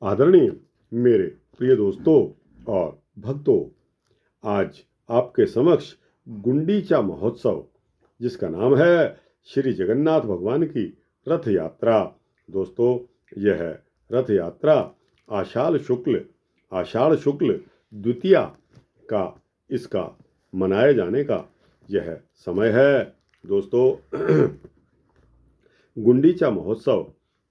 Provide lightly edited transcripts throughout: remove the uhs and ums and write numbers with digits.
आदरणीय मेरे प्रिय दोस्तों और भक्तों, आज आपके समक्ष गुंडीचा महोत्सव, जिसका नाम है श्री जगन्नाथ भगवान की रथ यात्रा। दोस्तों, यह रथ यात्रा आषाढ़ शुक्ल द्वितीया का इसका मनाए जाने का यह समय है। दोस्तों, गुंडीचा महोत्सव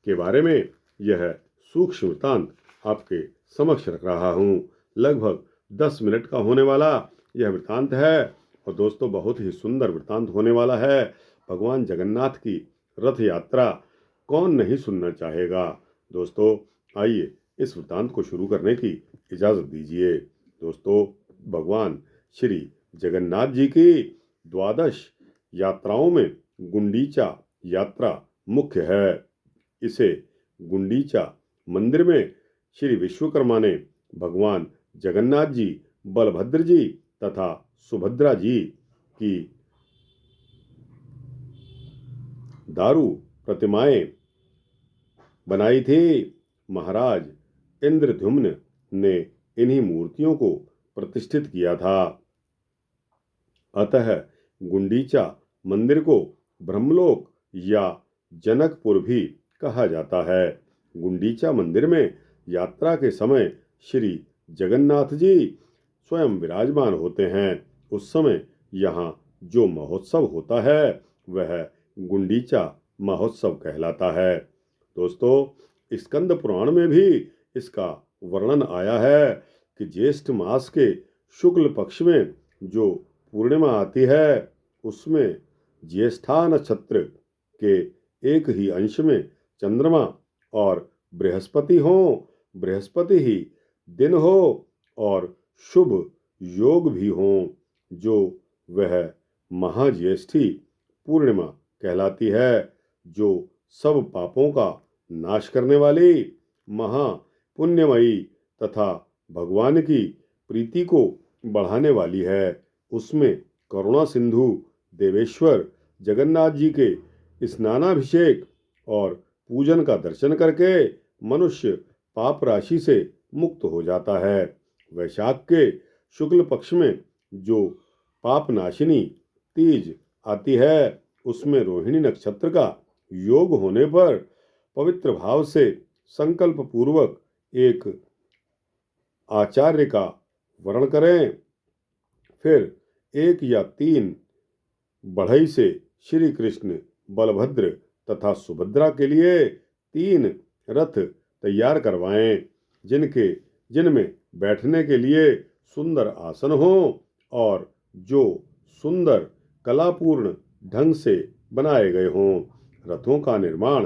के बारे में यह सूक्ष्म वृत्तांत आपके समक्ष रख रहा हूँ। लगभग 10 मिनट का होने वाला यह वृत्तांत है और दोस्तों बहुत ही सुंदर वृत्तांत होने वाला है। भगवान जगन्नाथ की रथ यात्रा कौन नहीं सुनना चाहेगा। दोस्तों, आइए इस वृत्तांत को शुरू करने की इजाज़त दीजिए। दोस्तों, भगवान श्री जगन्नाथ जी की द्वादश यात्राओं में गुंडीचा यात्रा मुख्य है। इसे गुंडीचा मंदिर में श्री विश्वकर्मा ने भगवान जगन्नाथ जी, बलभद्र जी तथा सुभद्रा जी की दारू प्रतिमाएं बनाई थी। महाराज इंद्रद्युम्न ने इन्हीं मूर्तियों को प्रतिष्ठित किया था। अतः गुंडीचा मंदिर को ब्रह्मलोक या जनकपुर भी कहा जाता है। गुंडीचा मंदिर में यात्रा के समय श्री जगन्नाथ जी स्वयं विराजमान होते हैं। उस समय यहाँ जो महोत्सव होता है वह गुंडीचा महोत्सव कहलाता है। दोस्तों, स्कंद पुराण में भी इसका वर्णन आया है कि ज्येष्ठ मास के शुक्ल पक्ष में जो पूर्णिमा आती है उसमें ज्येष्ठा नक्षत्र के एक ही अंश में चंद्रमा और बृहस्पति ही दिन हो और शुभ योग भी हो, जो वह महाज्येष्ठी पूर्णिमा कहलाती है, जो सब पापों का नाश करने वाली महापुण्यमयी तथा भगवान की प्रीति को बढ़ाने वाली है। उसमें करुणा सिंधु देवेश्वर जगन्नाथ जी के स्नानाभिषेक और पूजन का दर्शन करके मनुष्य पाप राशि से मुक्त हो जाता है। वैशाख के शुक्ल पक्ष में जो पाप नाशिनी तीज आती है उसमें रोहिणी नक्षत्र का योग होने पर पवित्र भाव से संकल्प पूर्वक एक आचार्य का वर्ण करें। फिर 1 या 3 बढ़ई से श्री कृष्ण, बलभद्र तथा सुभद्रा के लिए 3 रथ तैयार करवाएं, जिनमें बैठने के लिए सुंदर आसन हो और जो सुंदर कलापूर्ण ढंग से बनाए गए हों। रथों का निर्माण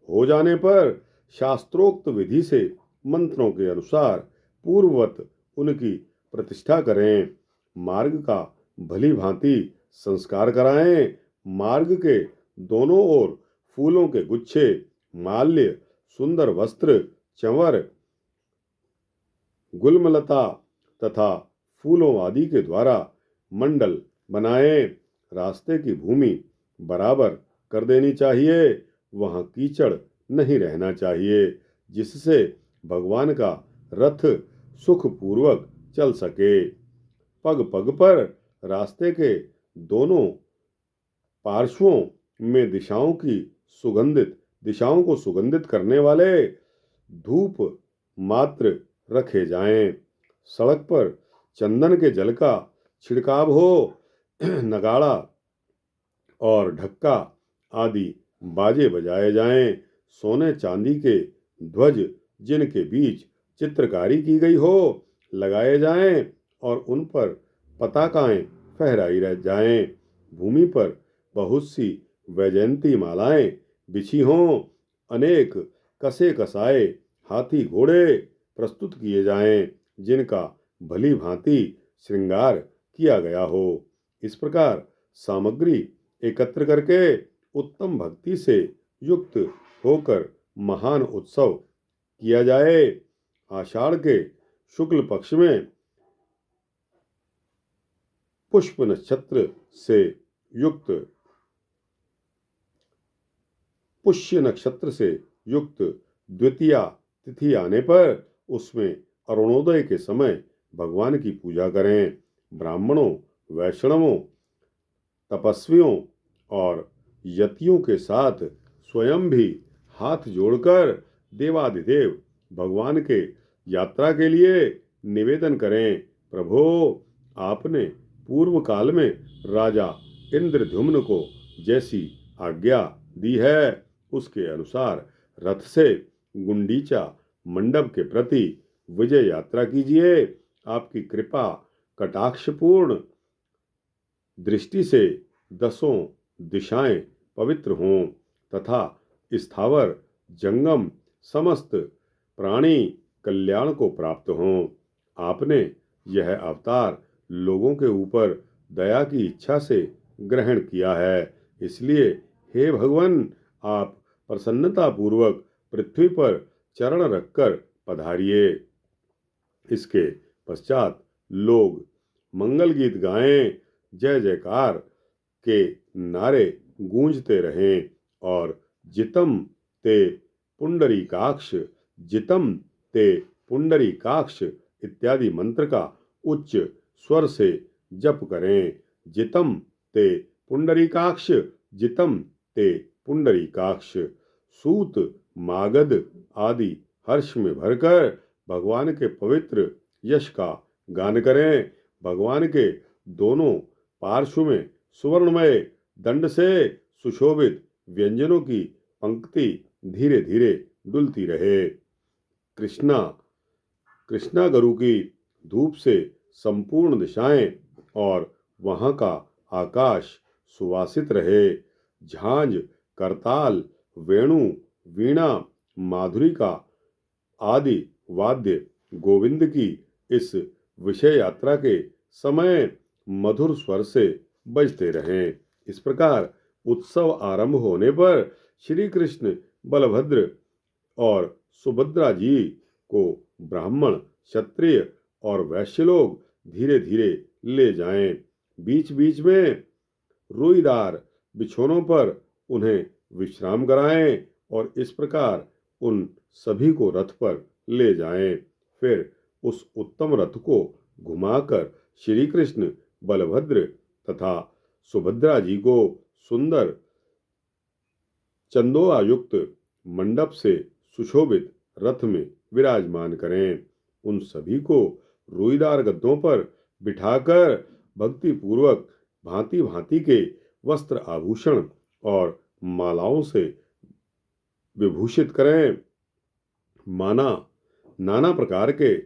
हो जाने पर शास्त्रोक्त विधि से मंत्रों के अनुसार पूर्ववत उनकी प्रतिष्ठा करें। मार्ग का भली भांति संस्कार कराएं। मार्ग के दोनों ओर फूलों के गुच्छे, माल्य, सुंदर वस्त्र, चंवर, गुलमलता तथा फूलों आदि के द्वारा मंडल बनाएं। रास्ते की भूमि बराबर कर देनी चाहिए। वहां कीचड़ नहीं रहना चाहिए, जिससे भगवान का रथ सुखपूर्वक चल सके। पग पग पर रास्ते के दोनों पार्श्वों में दिशाओं को सुगंधित करने वाले धूप मात्र रखे जाएं। सड़क पर चंदन के जल का छिड़काव हो। नगाड़ा और ढक्का आदि बाजे बजाए जाएं। सोने चांदी के ध्वज जिनके बीच चित्रकारी की गई हो लगाए जाएं और उन पर पताकाएं फहराई रह जाएं। भूमि पर बहुत सी वैजयंती मालाएं बिछी हों। अनेक कसे कसाए हाथी घोड़े प्रस्तुत किए जाएं, जिनका भली भांति श्रृंगार किया गया हो। इस प्रकार सामग्री एकत्र करके उत्तम भक्ति से युक्त होकर महान उत्सव किया जाए। आषाढ़ के शुक्ल पक्ष में पुष्य नक्षत्र से युक्त द्वितीया तिथि आने पर उसमें अरुणोदय के समय भगवान की पूजा करें। ब्राह्मणों, वैष्णवों, तपस्वियों और यतियों के साथ स्वयं भी हाथ जोड़कर देवाधिदेव भगवान के यात्रा के लिए निवेदन करें। प्रभो, आपने पूर्व काल में राजा इंद्रद्युम्न को जैसी आज्ञा दी है, उसके अनुसार रथ से गुंडीचा मंडप के प्रति विजय यात्रा कीजिए। आपकी कृपा कटाक्षपूर्ण दृष्टि से दसों दिशाएं पवित्र हों तथा स्थावर जंगम समस्त प्राणी कल्याण को प्राप्त हों। आपने यह अवतार लोगों के ऊपर दया की इच्छा से ग्रहण किया है, इसलिए हे भगवान, आप प्रसन्नता पूर्वक पृथ्वी पर चरण रखकर पधारिए। इसके पश्चात लोग मंगल गीत गाएं, जय जयकार के नारे गूंजते रहें और जितम ते पुंडरीकाक्ष, जितम ते पुंडरीकाक्ष इत्यादि मंत्र का उच्च स्वर से जप करें। जितम ते पुंडरीकाक्ष, जितम ते पुंडरीकाक्ष। सूत, मागध आदि हर्ष में भरकर भगवान के पवित्र यश का गान करें। भगवान के दोनों पार्श्व में सुवर्णमय दंड से सुशोभित व्यंजनों की पंक्ति धीरे धीरे डुलती रहे। कृष्णा कृष्णा गुरु की धूप से संपूर्ण दिशाएं और वहां का आकाश सुवासित रहे। झांझ, करताल, वेणु, वीणा, माधुरी का आदि वाद्य गोविंद की इस विषय यात्रा के समय मधुर स्वर से बजते रहें। इस प्रकार उत्सव आरंभ होने पर श्री कृष्ण, बलभद्र और सुभद्रा जी को ब्राह्मण, क्षत्रिय और वैश्य लोग धीरे धीरे ले जाएं। बीच बीच में रोईदार बिछौनों पर उन्हें विश्राम कराएं और इस प्रकार उन सभी को रथ पर ले जाएं। फिर उस उत्तम रथ को घुमाकर श्री कृष्ण, बलभद्र तथा सुभद्रा जी को सुंदर चंदोआयुक्त मंडप से सुशोभित रथ में विराजमान करें। उन सभी को रोईदार गद्दों पर बिठाकर भक्ति पूर्वक भांति भांति के वस्त्र आभूषण और मालाओं से विभूषित करें। नाना प्रकार के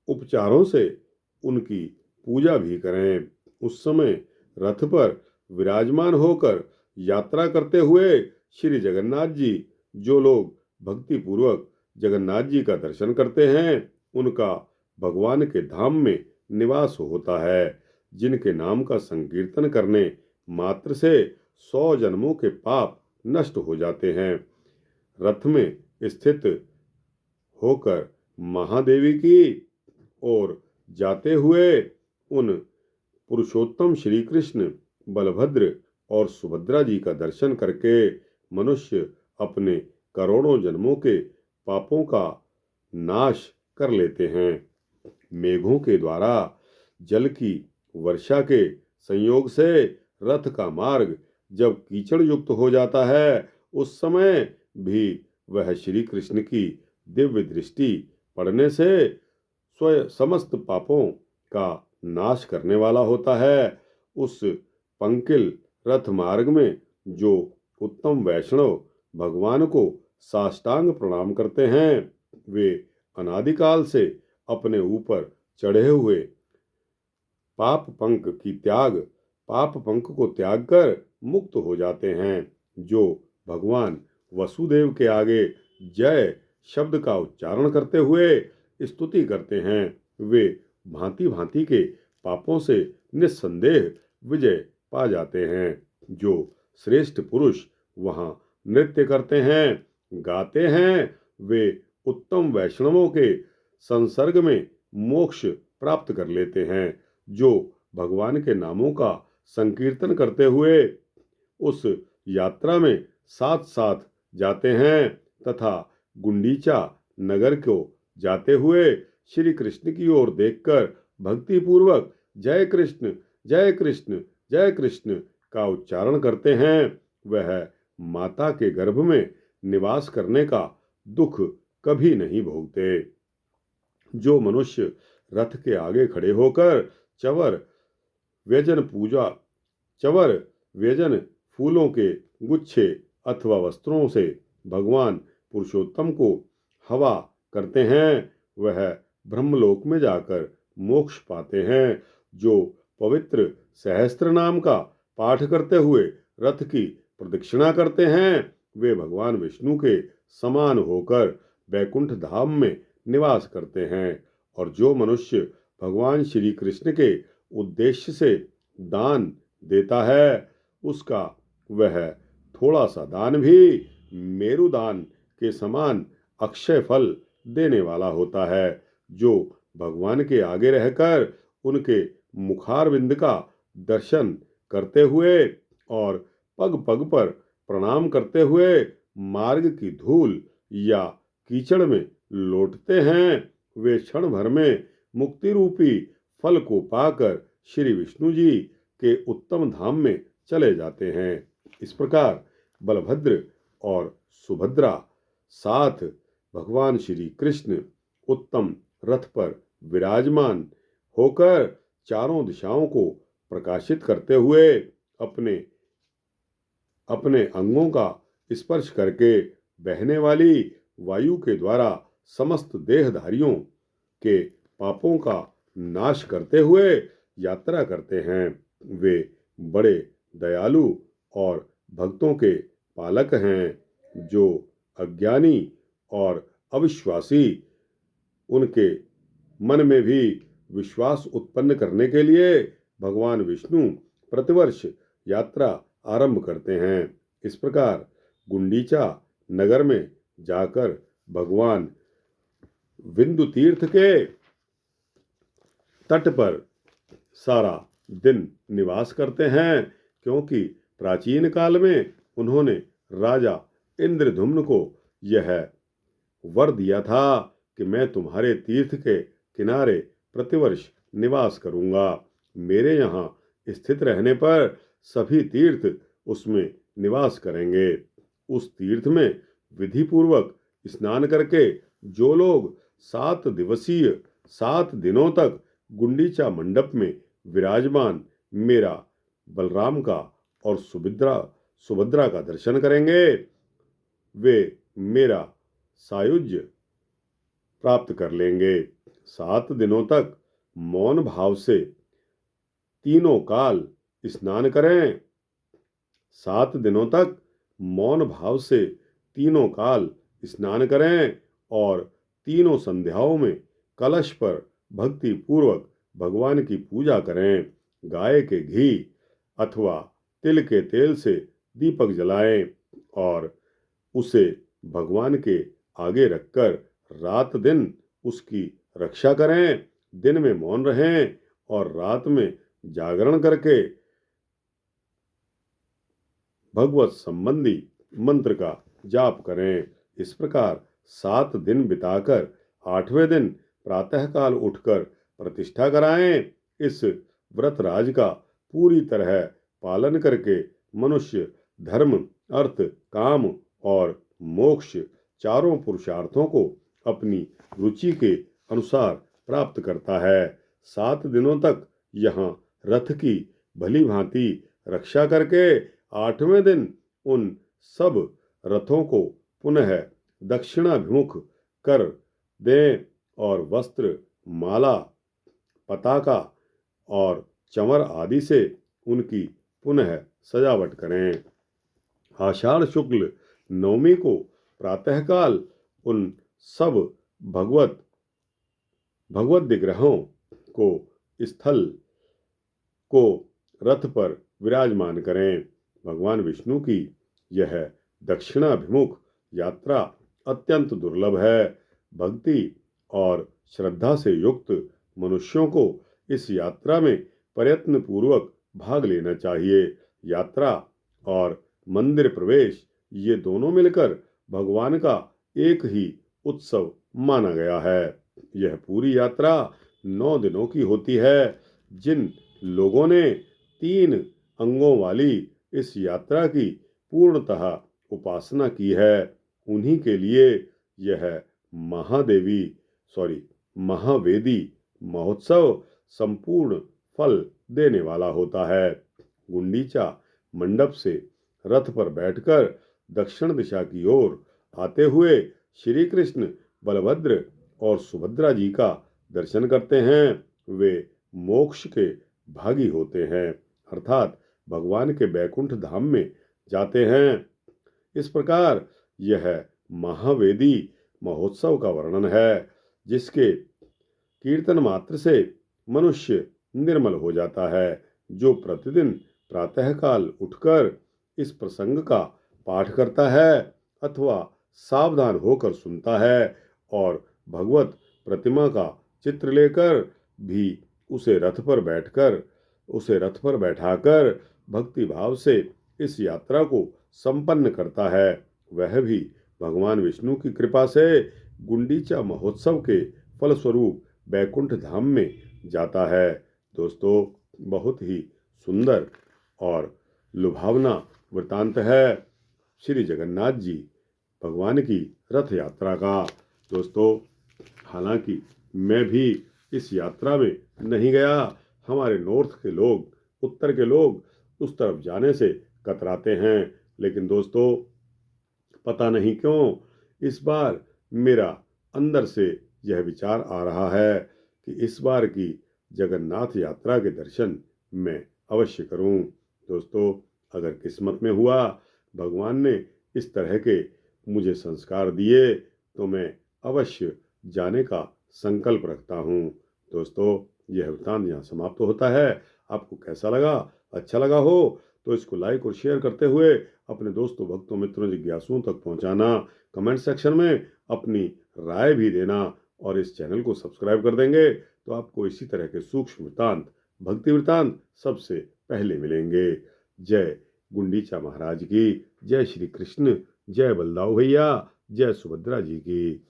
उपचारों से उनकी पूजा भी करें। उस समय रथ पर विराजमान होकर यात्रा करते हुए श्री जगन्नाथ जी, जो लोग भक्ति पूर्वक जगन्नाथ जी का दर्शन करते हैं, उनका भगवान के धाम में निवास होता है। जिनके नाम का संकीर्तन करने मात्र से 100 जन्मों के पाप नष्ट हो जाते हैं। रथ में स्थित होकर महादेवी की ओर जाते हुए उन पुरुषोत्तम श्री कृष्ण, बलभद्र और सुभद्रा जी का दर्शन करके मनुष्य अपने करोड़ों जन्मों के पापों का नाश कर लेते हैं। मेघों के द्वारा जल की वर्षा के संयोग से रथ का मार्ग जब कीचड़ युक्त हो जाता है, उस समय भी वह श्री कृष्ण की दिव्य दृष्टि पड़ने से स्वयं समस्त पापों का नाश करने वाला होता है। उस पंकिल रथ मार्ग में जो उत्तम वैष्णव भगवान को साष्टांग प्रणाम करते हैं, वे अनादिकाल से अपने ऊपर चढ़े हुए पाप पंख को त्याग कर मुक्त हो जाते हैं। जो भगवान वसुदेव के आगे जय शब्द का उच्चारण करते हुए स्तुति करते हैं, वे भांति भांति के पापों से निस्संदेह विजय पा जाते हैं। जो श्रेष्ठ पुरुष वहां नृत्य करते हैं, गाते हैं, वे उत्तम वैष्णवों के संसर्ग में मोक्ष प्राप्त कर लेते हैं। जो भगवान के नामों का संकीर्तन करते हुए उस यात्रा में साथ साथ जाते हैं तथा गुंडीचा नगर को जाते हुए श्री कृष्ण की ओर देखकर भक्ति पूर्वक जय कृष्ण जय कृष्ण जय कृष्ण का उच्चारण करते हैं, वह माता के गर्भ में निवास करने का दुख कभी नहीं भोगते। जो मनुष्य रथ के आगे खड़े होकर चवर व्यजन फूलों के गुच्छे अथवा वस्त्रों से भगवान पुरुषोत्तम को हवा करते हैं, वह ब्रह्मलोक में जाकर मोक्ष पाते हैं। जो पवित्र सहस्त्र नाम का पाठ करते हुए रथ की प्रदक्षिणा करते हैं, वे भगवान विष्णु के समान होकर वैकुंठ धाम में निवास करते हैं। और जो मनुष्य भगवान श्री कृष्ण के उद्देश्य से दान देता है, उसका वह थोड़ा सा दान भी मेरुदान के समान अक्षय फल देने वाला होता है। जो भगवान के आगे रहकर उनके मुखारविंद का दर्शन करते हुए और पग पग पर प्रणाम करते हुए मार्ग की धूल या कीचड़ में लौटते हैं, वे क्षण भर में मुक्ति रूपी फल को पाकर श्री विष्णु जी के उत्तम धाम में चले जाते हैं। इस प्रकार बलभद्र और सुभद्रा साथ भगवान श्री कृष्ण उत्तम रथ पर विराजमान होकर चारों दिशाओं को प्रकाशित करते हुए अपने अपने अंगों का स्पर्श करके बहने वाली वायु के द्वारा समस्त देहधारियों के पापों का नाश करते हुए यात्रा करते हैं। वे बड़े दयालु और भक्तों के पालक हैं। जो अज्ञानी और अविश्वासी, उनके मन में भी विश्वास उत्पन्न करने के लिए भगवान विष्णु प्रतिवर्ष यात्रा आरंभ करते हैं। इस प्रकार गुंडीचा नगर में जाकर भगवान विंदु तीर्थ के तट पर सारा दिन निवास करते हैं, क्योंकि प्राचीन काल में उन्होंने राजा इंद्रधुम्न को यह वर दिया था कि मैं तुम्हारे तीर्थ के किनारे प्रतिवर्ष निवास करूंगा। मेरे यहाँ स्थित रहने पर सभी तीर्थ उसमें निवास करेंगे। उस तीर्थ में विधि पूर्वक स्नान करके जो लोग 7 दिनों तक गुंडीचा मंडप में विराजमान मेरा बलराम का और सुभद्रा का दर्शन करेंगे, वे मेरा सायुज्य प्राप्त कर लेंगे। 7 दिनों तक मौन भाव से तीनों काल स्नान करें। 7 दिनों तक मौन भाव से तीनों काल स्नान करें और तीनों संध्याओं में कलश पर भक्ति पूर्वक भगवान की पूजा करें। गाय के घी अथवा तिल के तेल से दीपक जलाएं और उसे भगवान के आगे रखकर रात दिन उसकी रक्षा करें। दिन में मौन रहें और रात में जागरण करके भगवत संबंधी मंत्र का जाप करें। इस प्रकार 7 दिन बिताकर 8वें दिन प्रातःकाल उठकर प्रतिष्ठा कराएं। इस व्रत राज का पूरी तरह पालन करके मनुष्य धर्म, अर्थ, काम और मोक्ष चारों पुरुषार्थों को अपनी रुचि के अनुसार प्राप्त करता है। 7 दिनों तक यहाँ रथ की भली भांति रक्षा करके 8वें दिन उन सब रथों को पुनः दक्षिणाभिमुख कर दें और वस्त्र, माला, पताका और चमर आदि से उनकी पुनः सजावट करें। आषाढ़ शुक्ल नवमी को प्रातःकाल उन सब भगवत विग्रहों को स्थल को रथ पर विराजमान करें। भगवान विष्णु की यह दक्षिणाभिमुख यात्रा अत्यंत दुर्लभ है। भक्ति और श्रद्धा से युक्त मनुष्यों को इस यात्रा में प्रयत्न पूर्वक भाग लेना चाहिए। यात्रा और मंदिर प्रवेश ये दोनों मिलकर भगवान का एक ही उत्सव माना गया है। यह पूरी यात्रा 9 दिनों की होती है। जिन लोगों ने 3 अंगों वाली इस यात्रा की पूर्णतः उपासना की है, उन्हीं के लिए यह महादेवी महावेदी महोत्सव संपूर्ण फल देने वाला होता है। गुंडीचा मंडप से रथ पर बैठकर दक्षिण दिशा की ओर आते हुए श्री कृष्ण, बलभद्र और सुभद्रा जी का दर्शन करते हैं। वे मोक्ष के भागी होते हैं, अर्थात भगवान के बैकुंठ धाम में जाते हैं। इस प्रकार यह महावेदी महोत्सव का वर्णन है, जिसके कीर्तन मात्र से मनुष्य निर्मल हो जाता है। जो प्रतिदिन प्रातःकाल उठकर इस प्रसंग का पाठ करता है अथवा सावधान होकर सुनता है और भगवत प्रतिमा का चित्र लेकर भी उसे रथ पर बैठाकर भक्ति भाव से इस यात्रा को संपन्न करता है, वह भी भगवान विष्णु की कृपा से गुंडीचा महोत्सव के फलस्वरूप बैकुंठ धाम में जाता है। दोस्तों, बहुत ही सुंदर और लुभावना वृतांत है श्री जगन्नाथ जी भगवान की रथ यात्रा का। दोस्तों, हालांकि मैं भी इस यात्रा में नहीं गया। हमारे नॉर्थ के लोग, उत्तर के लोग उस तरफ जाने से कतराते हैं, लेकिन दोस्तों, पता नहीं क्यों इस बार मेरा अंदर से यह विचार आ रहा है कि इस बार की जगन्नाथ यात्रा के दर्शन मैं अवश्य करूं। दोस्तों, अगर किस्मत में हुआ, भगवान ने इस तरह के मुझे संस्कार दिए, तो मैं अवश्य जाने का संकल्प रखता हूं। दोस्तों, यह वृतांत यहाँ समाप्त होता है। आपको कैसा लगा? अच्छा लगा हो तो इसको लाइक और शेयर करते हुए अपने दोस्तों, भक्तों, मित्रों, जिज्ञासुओं तक पहुंचाना। कमेंट सेक्शन में अपनी राय भी देना और इस चैनल को सब्सक्राइब कर देंगे तो आपको इसी तरह के सूक्ष्म वृतांत, भक्ति वृतांत सबसे पहले मिलेंगे। जय गुंडीचा महाराज की, जय श्री कृष्ण, जय बलदाऊ भैया, जय सुभद्रा जी की।